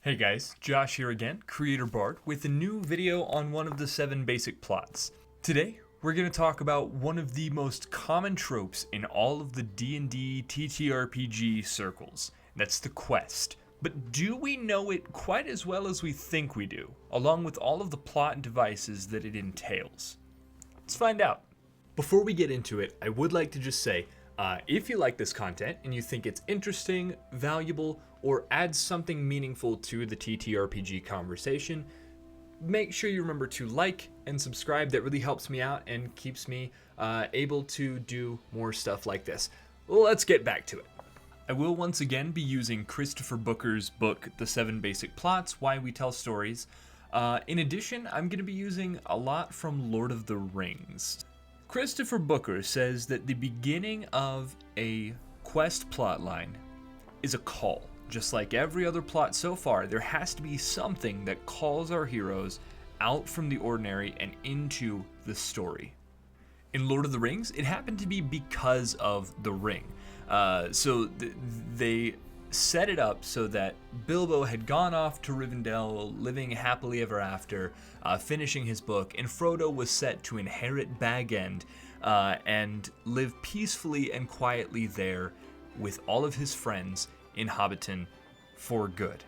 Hey guys, Josh here again, Creator Bard, with a new video on one of the 7 basic plots. Today, we're going to talk about one of the most common tropes in all of the D&D TTRPG circles. That's the quest. But do we know it quite as well as we think we do, along with all of the plot devices that it entails? Let's find out. Before we get into it, I would like to just say, if you like this content and you think it's interesting, valuable, or adds something meaningful to the TTRPG conversation, make sure you remember to like and subscribe. That really helps me out and keeps me able to do more stuff like this. Let's get back to it. I will once again be using Christopher Booker's book, The 7 Basic Plots, Why We Tell Stories. In addition, I'm going to be using a lot from Lord of the Rings. Christopher Booker says that the beginning of a quest plotline is a call. Just like every other plot so far, there has to be something that calls our heroes out from the ordinary and into the story. In Lord of the Rings, it happened to be because of the ring. They set it up so that Bilbo had gone off to Rivendell, living happily ever after, finishing his book, and Frodo was set to inherit Bag End and live peacefully and quietly there with all of his friends in Hobbiton for good.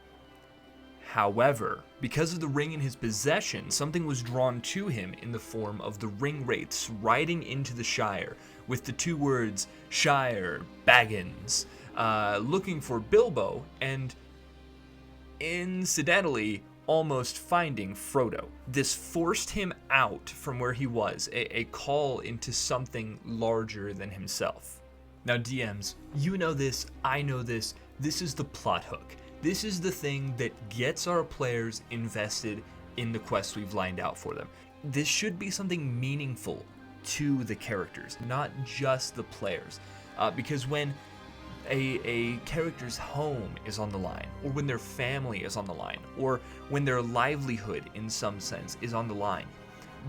However, because of the ring in his possession, something was drawn to him in the form of the ring wraiths riding into the Shire with the 2 words Shire, Baggins, looking for Bilbo and incidentally almost finding Frodo. This forced him out from where he was, a call into something larger than himself. Now DMs, you know this, I know this. This is the plot hook. This is the thing that gets our players invested in the quest we've lined out for them. This should be something meaningful to the characters, not just the players. Because when a character's home is on the line, or when their family is on the line, or when their livelihood in some sense is on the line,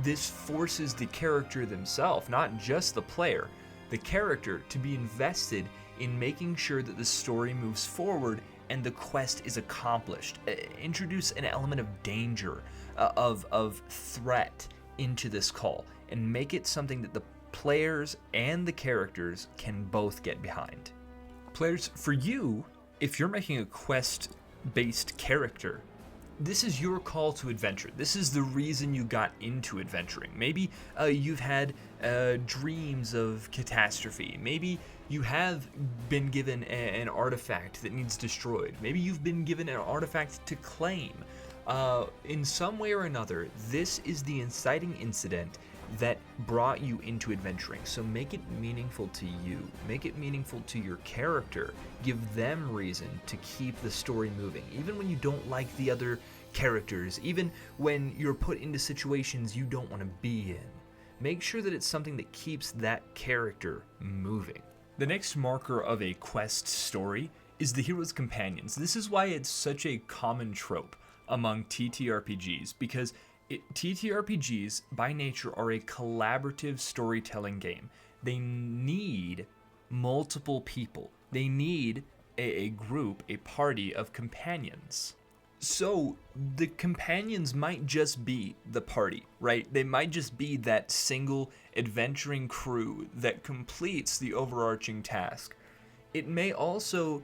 this forces the character themselves, not just the player, the character, to be invested in making sure that the story moves forward and the quest is accomplished. Introduce an element of danger, of threat into this call, and make it something that the players and the characters can both get behind. Players, for you, if you're making a quest-based character, this is your call to adventure. This is the reason you got into adventuring. Maybe you've had dreams of catastrophe. Maybe you have been given an artifact that needs destroyed. Maybe you've been given an artifact to claim. In some way or another, this is the inciting incident that brought you into adventuring. So make it meaningful to you. Make it meaningful to your character. Give them reason to keep the story moving. Even when you don't like the other characters, even when you're put into situations you don't want to be in. Make sure that it's something that keeps that character moving. The next marker of a quest story is the hero's companions. This is why it's such a common trope among TTRPGs, because TTRPGs by nature are a collaborative storytelling game. They need multiple people. They need a group, a party of companions. So the companions might just be the party, right? They might just be that single adventuring crew that completes the overarching task. It may also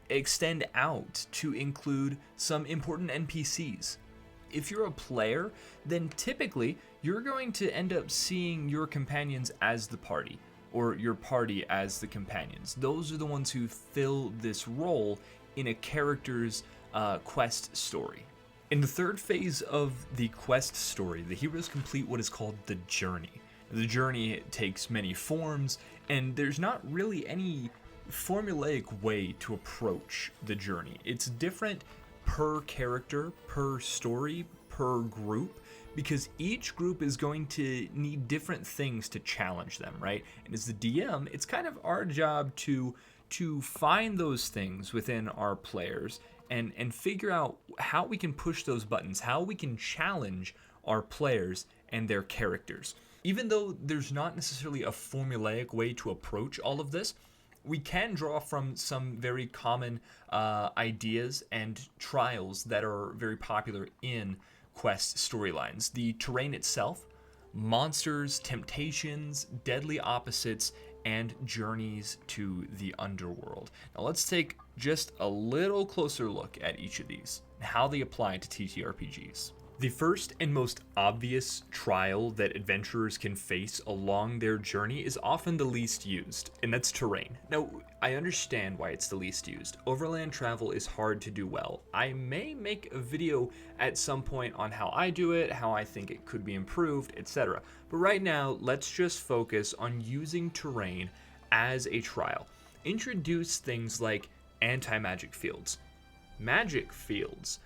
extend out to include some important NPCs. If you're a player, then typically you're going to end up seeing your companions as the party, or your party as the companions. Those are the ones who fill this role in a character's quest story. In the third phase of the quest story, the heroes complete what is called the journey. The journey takes many forms, and there's not really any formulaic way to approach the journey. It's different per character, per story, per group, because each group is going to need different things to challenge them, right? And as the DM, it's kind of our job to find those things within our players and figure out how we can push those buttons, how we can challenge our players and their characters. Even though there's not necessarily a formulaic way to approach all of this, we can draw from some very common ideas and trials that are very popular in quest storylines. The terrain itself, monsters, temptations, deadly opposites, and journeys to the underworld. Now let's take just a little closer look at each of these and how they apply to TTRPGs. The first and most obvious trial that adventurers can face along their journey is often the least used, and that's terrain. Now, I understand why it's the least used. Overland travel is hard to do well. I may make a video at some point on how I do it, how I think it could be improved, etc. But right now, let's just focus on using terrain as a trial. Introduce things like anti-magic fields, magic fields,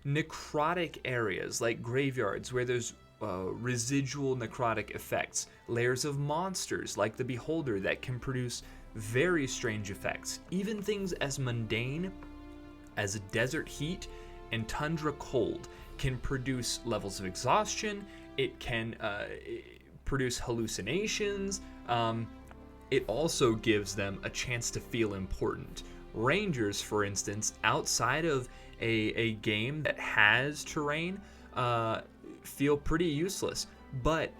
necrotic areas like graveyards where there's residual necrotic effects, layers of monsters like the Beholder that can produce very strange effects, even things as mundane as desert heat and tundra cold can produce levels of exhaustion. It can produce hallucinations. It also gives them a chance to feel important. Rangers, for instance, outside of a game that has terrain, feel pretty useless. But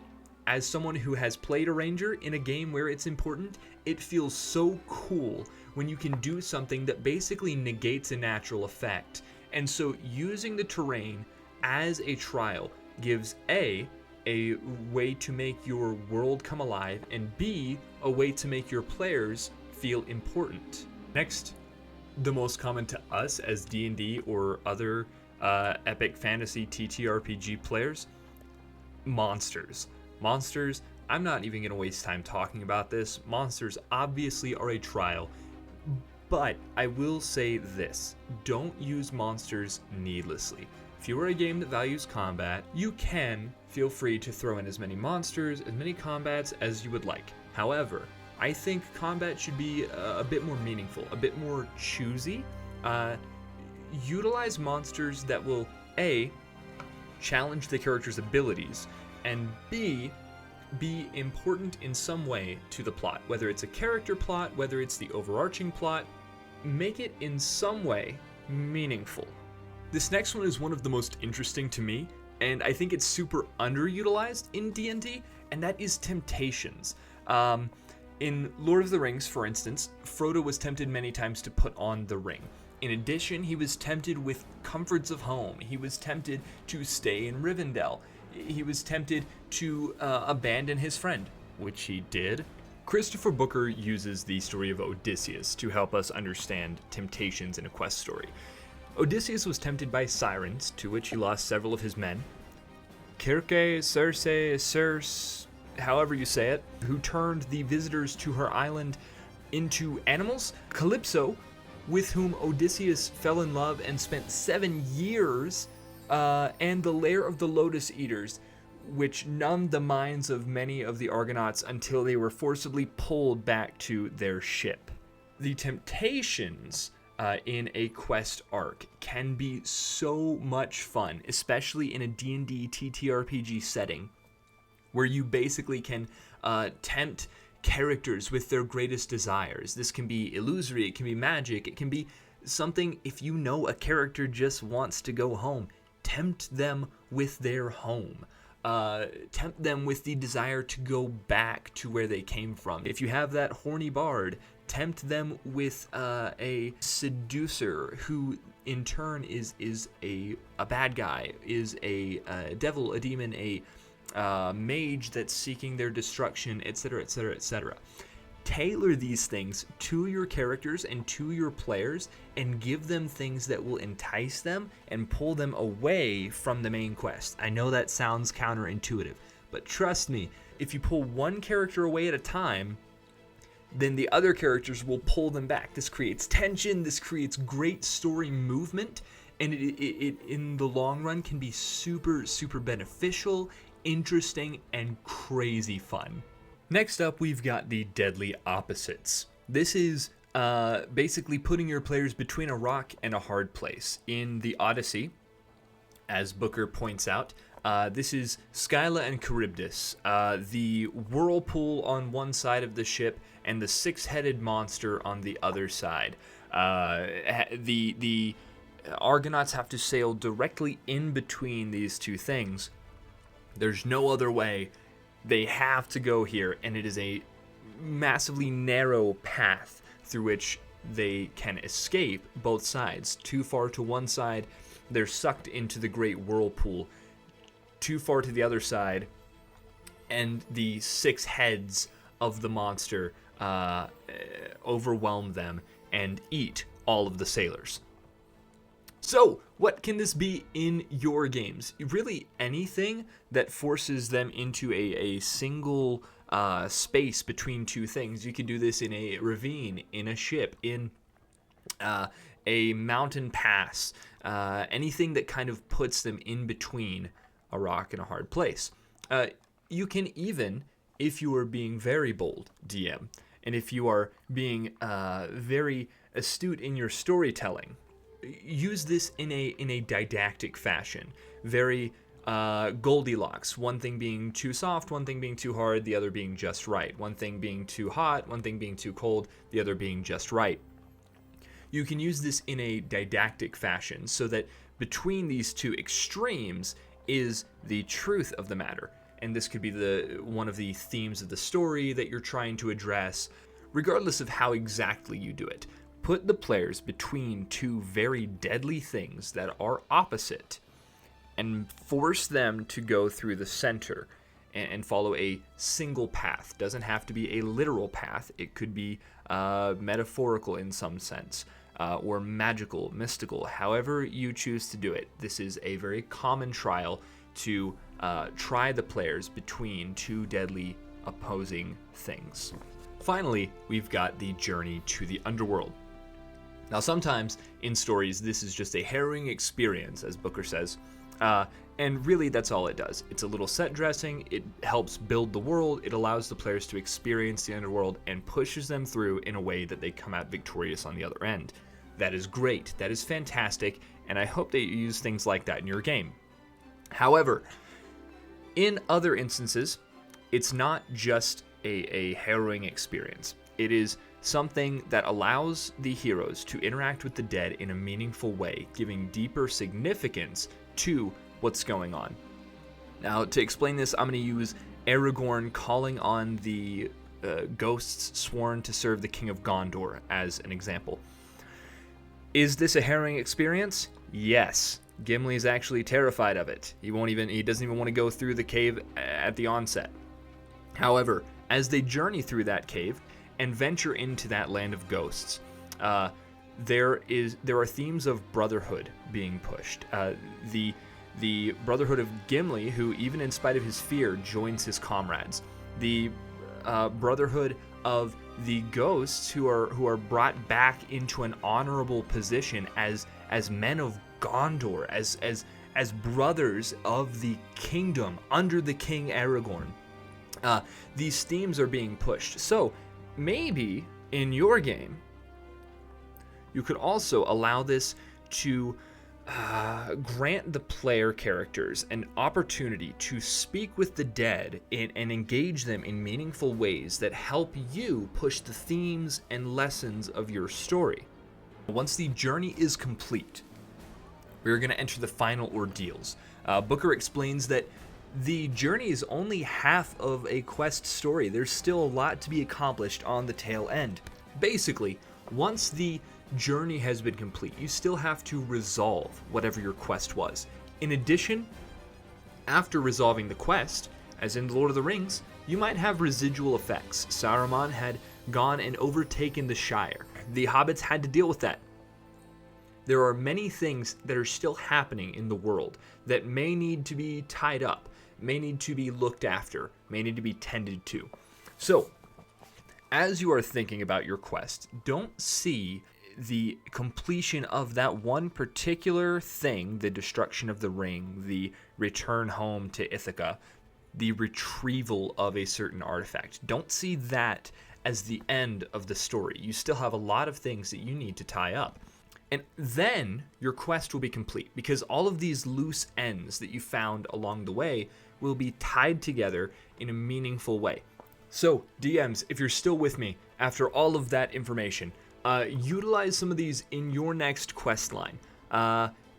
as someone who has played a ranger in a game where it's important, it feels so cool when you can do something that basically negates a natural effect. And so using the terrain as a trial gives a way to make your world come alive, and B, a way to make your players feel important. Next, the most common to us as D&D or other epic fantasy TTRPG players, monsters. Monsters, I'm not even going to waste time talking about this. Monsters obviously are a trial, but I will say this: don't use monsters needlessly. If you are a game that values combat, you can feel free to throw in as many monsters, as many combats as you would like. However, I think combat should be a bit more meaningful, a bit more choosy. Utilize monsters that will A, challenge the character's abilities, and B, be important in some way to the plot. Whether it's a character plot, whether it's the overarching plot, make it in some way meaningful. This next one is one of the most interesting to me, and I think it's super underutilized in D&D, and that is temptations. In Lord of the Rings, for instance, Frodo was tempted many times to put on the ring. In addition, he was tempted with comforts of home. He was tempted to stay in Rivendell. He was tempted to abandon his friend, which he did. Christopher Booker uses the story of Odysseus to help us understand temptations in a quest story. Odysseus was tempted by sirens, to which he lost several of his men. Circe, however you say it, who turned the visitors to her island into animals. Calypso, with whom Odysseus fell in love and spent 7 years, and the lair of the Lotus Eaters, which numbed the minds of many of the Argonauts until they were forcibly pulled back to their ship. The temptations in a quest arc can be so much fun, especially in a D&D TTRPG setting, where you basically can tempt characters with their greatest desires. This can be illusory, it can be magic, it can be something. If you know a character just wants to go home, tempt them with their home. Tempt them with the desire to go back to where they came from. If you have that horny bard, tempt them with a seducer who in turn is a bad guy, is a devil, a demon, a mage that's seeking their destruction, etc., etc., etc. Tailor these things to your characters and to your players, and give them things that will entice them and pull them away from the main quest. I know that sounds counterintuitive, but trust me, if you pull one character away at a time, then the other characters will pull them back. This creates tension, this creates great story movement, and it in the long run can be super, super beneficial, interesting, and crazy fun. Next up, we've got the deadly opposites. This is basically putting your players between a rock and a hard place. In the Odyssey, as Booker points out, This is Skyla and Charybdis, the whirlpool on one side of the ship and the six-headed monster on the other side. The Argonauts have to sail directly in between these two things. There's no other way. They have to go here, and it is a massively narrow path through which they can escape both sides. Too far to one side, they're sucked into the great whirlpool. Too far to the other side, and the six heads of the monster overwhelm them and eat all of the sailors. So, what can this be in your games? Really anything that forces them into a single space between two things. You can do this in a ravine, in a ship, in a mountain pass, anything that kind of puts them in between a rock and a hard place. You can even, if you are being very bold, DM, and if you are being very astute in your storytelling, use this in a didactic fashion. Very Goldilocks, one thing being too soft, one thing being too hard, the other being just right. One thing being too hot, one thing being too cold, the other being just right. You can use this in a didactic fashion so that between these two extremes is the truth of the matter. And this could be one of the themes of the story that you're trying to address. Regardless of how exactly you do it, put the players between two very deadly things that are opposite and force them to go through the center and follow a single path. Doesn't have to be a literal path. It could be metaphorical in some sense. Or magical, mystical, however you choose to do it. This is a very common trial to try the players between two deadly opposing things. Finally, we've got the journey to the underworld. Now, sometimes in stories, this is just a harrowing experience, as Booker says, and really that's all it does. It's a little set dressing, it helps build the world, it allows the players to experience the underworld, and pushes them through in a way that they come out victorious on the other end. That is great, that is fantastic, and I hope that you use things like that in your game. However, in other instances, it's not just a harrowing experience. It is something that allows the heroes to interact with the dead in a meaningful way, giving deeper significance to what's going on. Now, to explain this, I'm going to use Aragorn calling on the ghosts sworn to serve the King of Gondor as an example. Is this a harrowing experience? Yes. Gimli is actually terrified of it. He doesn't even want to go through the cave at the onset. However, as they journey through that cave and venture into that land of ghosts, there are themes of brotherhood being pushed. The brotherhood of Gimli, who even in spite of his fear joins his comrades. The brotherhood of the ghosts who are brought back into an honorable position as men of Gondor, as brothers of the kingdom under the King Aragorn. These themes are being pushed. So maybe in your game, you could also allow this to grant the player characters an opportunity to speak with the dead and engage them in meaningful ways that help you push the themes and lessons of your story. Once the journey is complete, we're going to enter the final ordeals. Booker explains that the journey is only half of a quest story. There's still a lot to be accomplished on the tail end. Basically, once the journey has been complete, you still have to resolve whatever your quest was. In addition, after resolving the quest, as in The Lord of the Rings, you might have residual effects. Saruman had gone and overtaken the Shire. The hobbits had to deal with that. There are many things that are still happening in the world that may need to be tied up, may need to be looked after, may need to be tended to. So, as you are thinking about your quest, don't see the completion of that one particular thing, the destruction of the ring, the return home to Ithaca, the retrieval of a certain artifact. Don't see that as the end of the story. You still have a lot of things that you need to tie up. And then your quest will be complete because all of these loose ends that you found along the way will be tied together in a meaningful way. So, DMs, if you're still with me after all of that information, utilize some of these in your next quest line.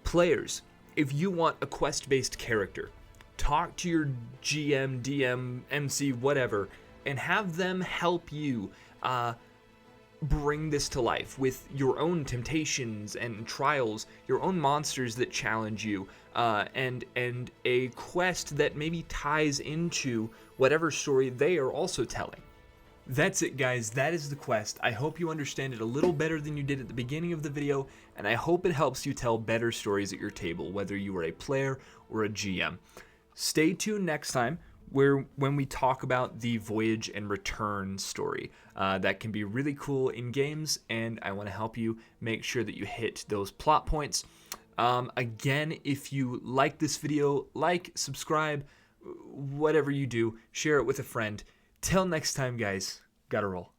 Players, if you want a quest-based character, talk to your GM, DM, MC, whatever, and have them help you bring this to life with your own temptations and trials, your own monsters that challenge you, and a quest that maybe ties into whatever story they are also telling. That's it, guys. That is the quest. I hope you understand it a little better than you did at the beginning of the video, and I hope it helps you tell better stories at your table, whether you are a player or a GM. Stay tuned next time when we talk about the Voyage and Return story. That can be really cool in games, and I want to help you make sure that you hit those plot points. Again, if you like this video, like, subscribe, whatever you do, share it with a friend. Till next time, guys, gotta roll.